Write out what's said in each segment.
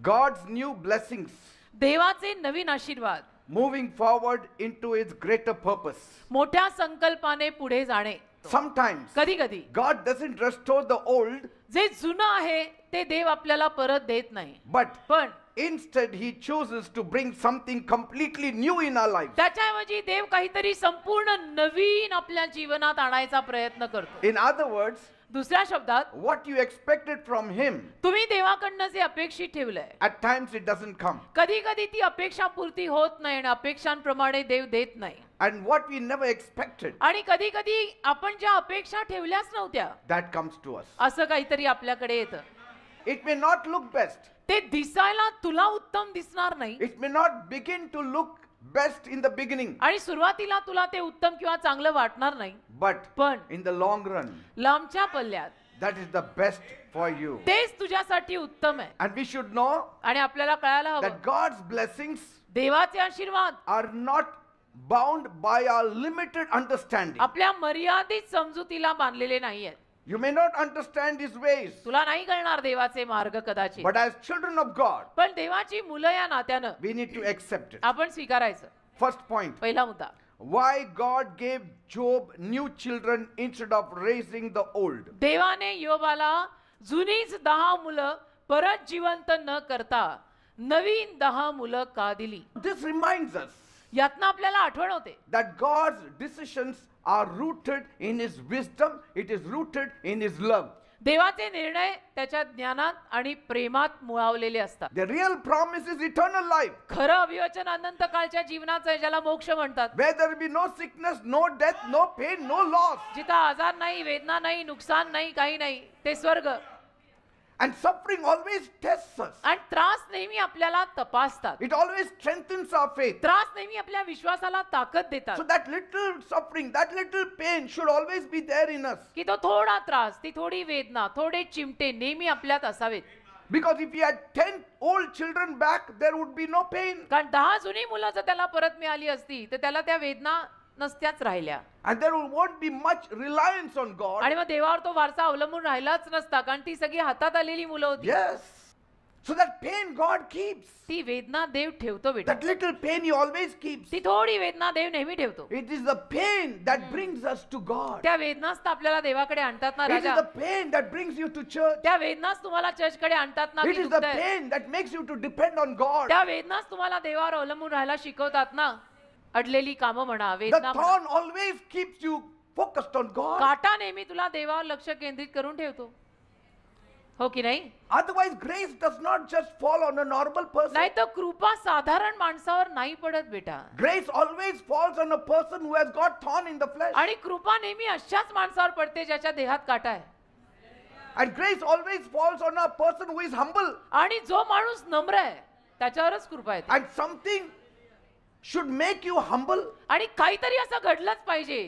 God's new blessings देवाचे नवीन आशीर्वाद moving forward into its greater purpose. मोठ्या संकल्पाने पुढे जाणे. Sometimes कधी कधी God doesn't restore the old, जे जुनं आहे ते देव आपल्याला परत देत नाही, but पण instead he chooses to bring something completely new in our lives. त्याच्याऐवजी देव काहीतरी संपूर्ण नवीन आपल्या जीवनात आणायचा प्रयत्न करतो. In other words, दुसऱ्या शब्दात what you expected from him, तुम्ही देवाकडनं जे अपेक्षित ठेवलंय at times it doesn't come. कधी कधी ती अपेक्षा पूर्ती होत नाही आणि अपेक्षांप्रमाणे देव देत नाही. And what we never expected, आणि कधी कधी आपण ज्या अपेक्षा ठेवल्याच नव्हत्या that comes to us. असं काहीतरी आपल्याकडे येतं. It may not look best. ते दिसायला तुला उत्तम दिसणार नाही It may not begin to look best in the beginning, आणि सुरुवातीला तुला ते उत्तम किंवा चांगलं वाटणार नाही, but पण in the long run, लांबच्या पल्ल्यात that is the best for you. तेच तुझ्यासाठी उत्तम आहे. And we should know आणि आपल्याला कळायला हवं that God's blessings देवाचे आशीर्वाद are not bound by our limited understanding. आपल्या मर्यादित समजुतीला बांधलेले नाहीयेत. You may not understand his ways, तुला नाही कळणार देवाचे मार्ग कदाचित, but as children of God, पण देवाची मुलं या नात्यानं we need to accept it. आपण स्वीकारायचं. First point, पहिला मुद्दा, why God gave Job new children instead of raising the old. देवाने योबाला जुनीच 10 मुलं परत जिवंत न करता नवीन 10 मुलं का दिली? This reminds us यातनं आपल्याला आठवण होते that God's decisions are rooted in his wisdom, it is rooted in his love. देवाचे निर्णय त्याच्या ज्ञानात आणि प्रेमात मुळावलेले असतात. The real promise is eternal life. खरं अभिवचन अनंत काळच्या जीवनाचं आहे, ज्याला मोक्ष म्हणतात. Where there will be no sickness, no death, no pain, no loss. जिथं आजार नाही, वेदना नाही, नुकसान नाही, काही नाही, ते स्वर्ग. And suffering always tests us. आणि त्रास नेहमी आपल्याला तपासतात. It always strengthens our faith. त्रास नेहमी आपल्या विश्वासाला ताकद देतात. So that little suffering, that little pain should always be there in us. की तो थोडा त्रास, ती थोडी वेदना, थोडे चिमटे नेहमी आपल्यात असावेत. Because if he had 10 old children back, there would be no pain. कारण 10 जुनी मुलं जर त्याला परत मिळाली असती तर त्याला त्या वेदना नसत्याच राहिल्या. And there won't be much reliance on God. आणि मग देवावर तो वारसा अवलंबून राहिलाच नसता, कारण ती सगळी हातात आलेली मुलं होती. Yes. So that pain God keeps. ती वेदना देव ठेवतो बेटा. That little pain he always keeps. ती थोडी वेदना देव नेहमी ठेवतो. It is the pain that brings us to God. त्या वेदनाच तर आपल्याला देवाकडे आणतात ना It is Raja. the pain that brings you to church. त्या वेदनाच तुम्हाला चर्चकडे आणतात ना. It is the pain that makes you to depend on God. त्या वेदनाच तुम्हाला देवावर अवलंबून राहायला शिकवतात ना. अडलेली कामं म्हणा, The वेदना म्हणा. thorn always keeps you focused on God. काटा नेहमी तुला देवावर लक्ष केंद्रित करून ठेवतो, हो की नाही? Otherwise, grace does not just fall on a normal person. नाही तर कृपा साधारण माणसावर नाही पडत बेटा. Grace always falls on a person who has got thorn in the flesh. आणि कृपा नेहमी अशाच माणसावर पडते ज्याच्या देहात काटा आहे. And grace always falls on a person who is humble. आणि जो माणूस नम्र आहे त्याच्यावरच कृपा येते. And something should make you humble. आणि काहीतरी असं घडलंच पाहिजे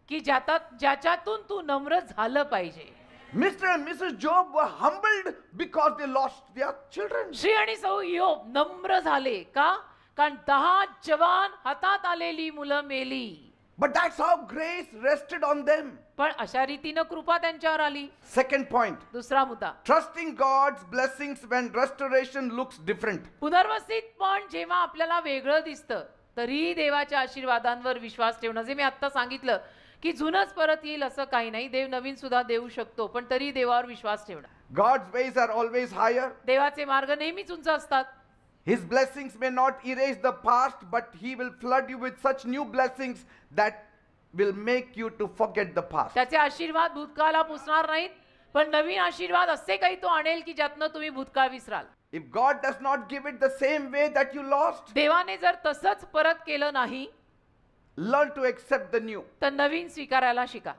की ज्याच्यातून तू नम्र झालं पाहिजे. Mr. and Mrs. Job were humbled because they lost their children. Shri आणि सौ योब नम्र झाले का? कारण 10 जवान हातात आलेली मुलं मेली. But that's how grace rested on them. पण अशा रीतीनं कृपा त्यांच्यावर आली. Second point, दुसरा मुद्दा, trusting God's blessings when restoration looks different. पुनर्वसित पण जेव्हा आपल्याला वेगळं दिसतं तरी देवाच्या आशीर्वादांवर विश्वास ठेवणं. जे मी आता सांगितलं की जुनच परत येईल असं काही नाही, देव नवीन सुद्धा देऊ शकतो, पण तरी देवावर विश्वास ठेवणं. God's ways are always higher. देवाचे मार्ग नेहमीच उंच असतात. His blessings may not erase the past, but he will flood you with such new blessings that will make you to forget the past. त्याचे आशीर्वाद भूतकाळाला पुसणार नाहीत, पण नवीन आशीर्वाद असे काही तो आणेल की ज्यातनं तुम्ही भूतकाळ विसराल. If God does not give it the same way that you lost, देवाने जर तसंच परत केलं नाही learn to accept the new. तर नवीन स्वीकारायला शिका.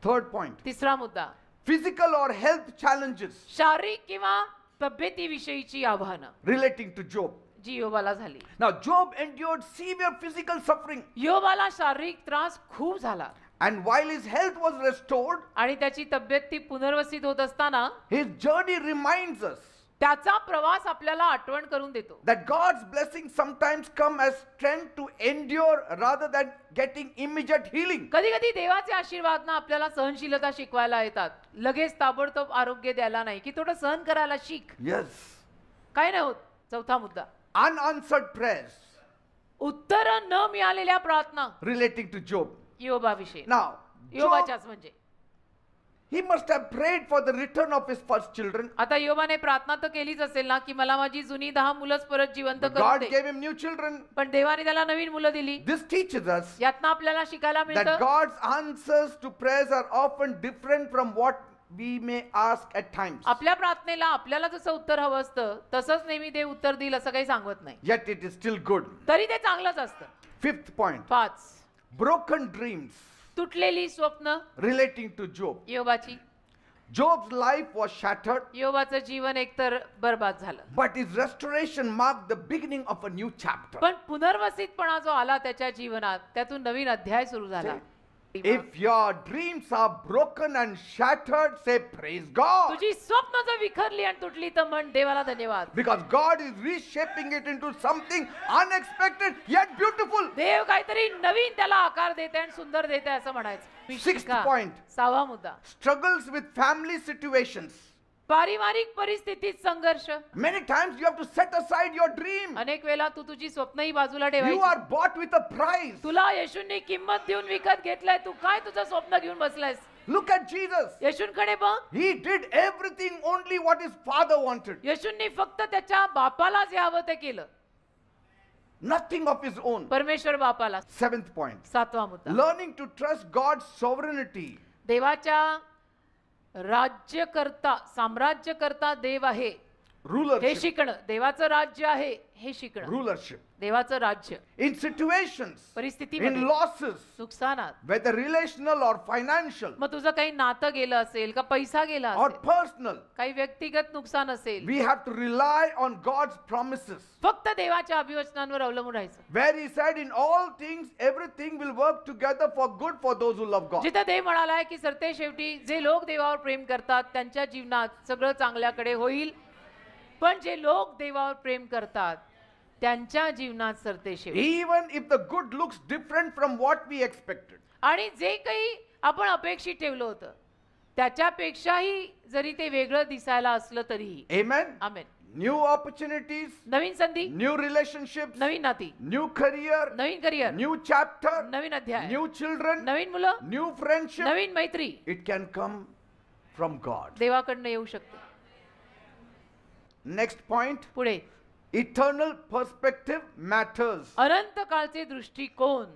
Third point, तिसरा मुद्दा, physical or health challenges शारीरिक किंवा तब्येतीविषयीची आव्हानं relating to Job. जी योबाला झाली. Now Job endured severe physical suffering, योबाला शारीरिक त्रास खूप झाला. and while his health was restored, आणि त्याची तब्येत ती पुनर्वसित होत असताना his journey reminds us त्याचा प्रवास आपल्याला आठवण करून देतो. That God's blessings sometimes come as strength to endure rather than getting immediate healing. कधी कधी देवाचे आशीर्वाद ना आपल्याला सहनशीलता शिकवायला येतात, लगेच ताबडतोब आरोग्य द्यायला नाही, की थोडं सहन करायला शिक. Yes. काय नाही होत. चौथा मुद्दा, Unanswered prayers उत्तर न मिळालेल्या प्रार्थना. relating to Job. योबाविषयी. Now, Job, योबाच्याच म्हणजे he must have prayed for the return of his first children. आता योबाने प्रार्थना तर केलीच असेल ना, की मला माझी जुनी 10 मुलंच परत जिवंत But करून God दे. gave him new children. पण देवाने त्याला नवीन मुलं दिली. This teaches us यातनं आपल्याला शिकायला that मिळतं God's answers to prayers are often different from what we may ask at times. आपल्या प्रार्थनेला आपल्याला जसं उत्तर हवं असतं तसंच नेहमी देव उत्तर देईल असं काही सांगत नाही, Yet it is still good. तरी ते चांगलंच असतं. Fifth point, 5, broken dreams तुटलेली स्वप्न relating to Job. योबाची. Job's life was shattered, योबाचं जीवन एकतर बर्बाद झालं, but his restoration marked the beginning of a new chapter. पण पुनर्वसितपणा जो आला त्याच्या जीवनात, त्यातून नवीन अध्याय सुरू झाला. If your dreams are broken and shattered, say praise God. तुझी स्वप्न जर विखरली आणि तुटली तर म्हण देवाला धन्यवाद, Because God is reshaping it into something unexpected yet beautiful. देव काहीतरी नवीन त्याला आकार देते आणि सुंदर देते असं म्हणायचं. Sixth शिका. point. 6वा मुद्दा, Struggles with family situations. पारिवारिक परिस्थितीत संघर्ष. Many times you have to set aside your dream. अनेक वेळा तू तुझी स्वप्नही बाजूला You ठेवायची. are bought with a price. तुला येशूंनी किंमत देऊन विकत घेतलंय, तू काय तुझं स्वप्न घेऊन बसलायस? Look at Jesus. येशूंकडे बघ. He did everything only what his father wanted. येशूंनी फक्त त्याच्या बापाला जे हवं ते केलं, Nothing of his own. परमेश्वर बापाला. Seventh point. 7वा मुद्दा, Learning to trust God's sovereignty. देवाच्या राज्यकर्ता साम्राज्यकर्ता देव आहे हे Rulership. शिकणं. देवाचं राज्य आहे हे शिकणं. Rulership. देवाचं राज्य In situations, in परिस्थितीमध्ये, losses, नुकसानात, whether relational or financial मग तुझं काही नातं गेलं असेल का पैसा गेला or असेल, personal, काही व्यक्तिगत नुकसान असेल, we have to rely on God's promises. फक्त देवाच्या अभिवचनांवर अवलंबून राहायचं. Where he said, in all things, everything will work together for good for those who love God. जिथं देव म्हणालाय की सरते शेवटी जे लोक देवावर प्रेम करतात त्यांच्या जीवनात सगळं चांगल्याकडे होईल, पण जे लोक देवावर प्रेम करतात त्यांच्या जीवनात सरते शेवटी. Even if the good looks different from what we expected. आणि जे काही आपण अपेक्षित ठेवलं होतं त्याच्यापेक्षाही जरी ते वेगळं दिसायला असलं तरीही. Amen. आमेन. New opportunities, नवीन संधी, new relationships, नवीन नाती, new career, नवीन करिअर, new chapter, नवीन अध्याय, new children, नवीन मुलं, new friendship. नवीन मैत्री It can come from God. देवाकडनं येऊ शकते. Next point, पुढे, eternal perspective matters, अनंत काळचे दृष्टिकोन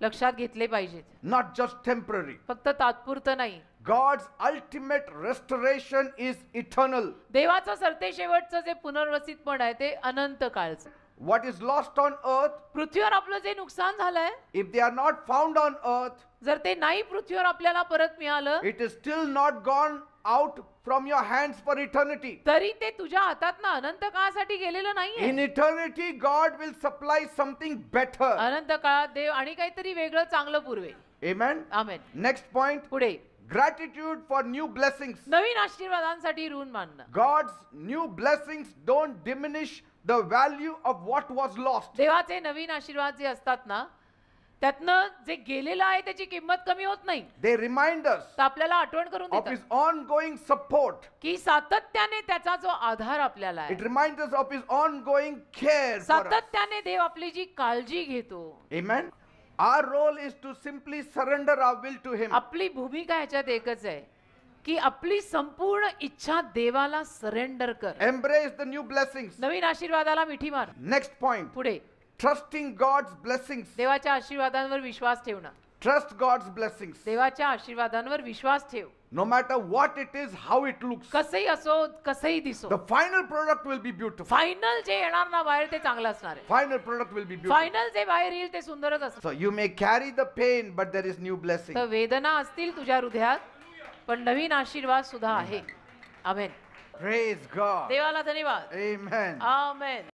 लक्षात घेतले पाहिजेत, not just temporary. फक्त तात्पुरतं नाही. God's ultimate restoration is eternal. देवाचं सरते शेवटचं जे पुनर्वसितपण आहे ते अनंत काळचं. What is lost on earth, पृथ्वीवर आपलं जे नुकसान झालंय, if they are not found on earth, जर ते नाही पृथ्वीवर आपल्याला परत मिळालं, it is still not gone out from your hands for eternity. तरी ते तुझ्या हातात ना अनंत काळासाठी गेलेलं नाहीये. In eternity, God will supply something better. अनंत काळात देव आणि काहीतरी वेगळं चांगलं पुरवेल. Amen. आमेन. Next point, पुढे, gratitude for new blessings. नवीन आशीर्वादांसाठी ऋण मानणं. God's new blessings don't diminish the value of what was lost. देवाचे नवीन आशीर्वाद जे असतात ना, त्यातनं जे गेलेलं आहे त्याची किंमत कमी होत नाही. They remind us तर आपल्याला आठवण करून of his देतात ongoing support. की सातत्याने त्याचा जो आधार आपल्याला It आहे, reminds us of his ongoing care for us. सातत्याने देव आपली जी काळजी घेतो. Amen. Our role is to simply surrender our will to him. आपली भूमिका ह्याच्यात एकच आहे की आपली संपूर्ण इच्छा देवाला सरेंडर कर. Embrace the new blessings. नवीन आशीर्वादाला मिठी मार. Next point, पुढे, trusting God's blessings. देवाच्या आशीर्वादांवर विश्वास ठेवणं. Trust God's blessings. देवाच्या आशीर्वादांवर विश्वास ठेव. No matter what it is, how it looks. कसंही असो, कसंही दिसो, The final product will be beautiful. Final जे येणार ना बाहेर ते चांगलं असणार आहे. Final product will be beautiful. Final जे बाहेर येईल ते सुंदरच असणार. So you may carry the pain, but there is new blessing. तर वेदना असतील तुझ्या हृदयात, पण नवीन आशीर्वाद सुद्धा आहे. आमेन. Praise God. देवाला धन्यवाद. Amen. आमेन.